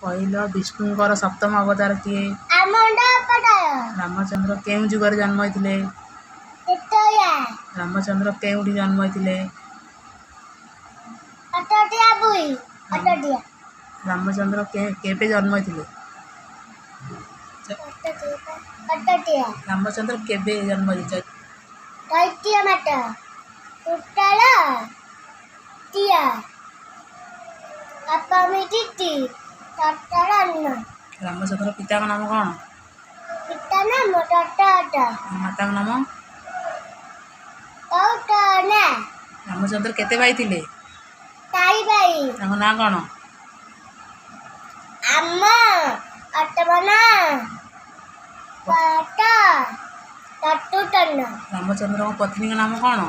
କହିଲ ବିଷ୍ଣୁଙ୍କର ସପ୍ତମ ଅବତାର କିଏ? ରାମଚନ୍ଦ୍ର କେଉଁ ଯୁଗରେ ଜନ୍ମ ହୋଇଥିଲେ? ରାମଚନ୍ଦ୍ର କେଉଁଠି ଜନ୍ମ ହୋଇଥିଲେ? ରାମଚନ୍ଦ୍ର କେବେ ଜନ୍ମ ହୋଇଥିଲେ? ରାମଚନ୍ଦ୍ର କେବେ ଜନ୍ମ ହୋଇଥିଲେ? ରାମଚନ୍ଦ୍ର ପିତାଙ୍କ ନାମ କ'ଣ? ମାତାଙ୍କ ନାମ? ରାମଚନ୍ଦ୍ର କେତେ ଭାଇ ଥିଲେ? ତାଙ୍କ ନାଁ କ'ଣ? ରାମଚନ୍ଦ୍ରଙ୍କ ପତ୍ନୀଙ୍କ ନାମ କ'ଣ?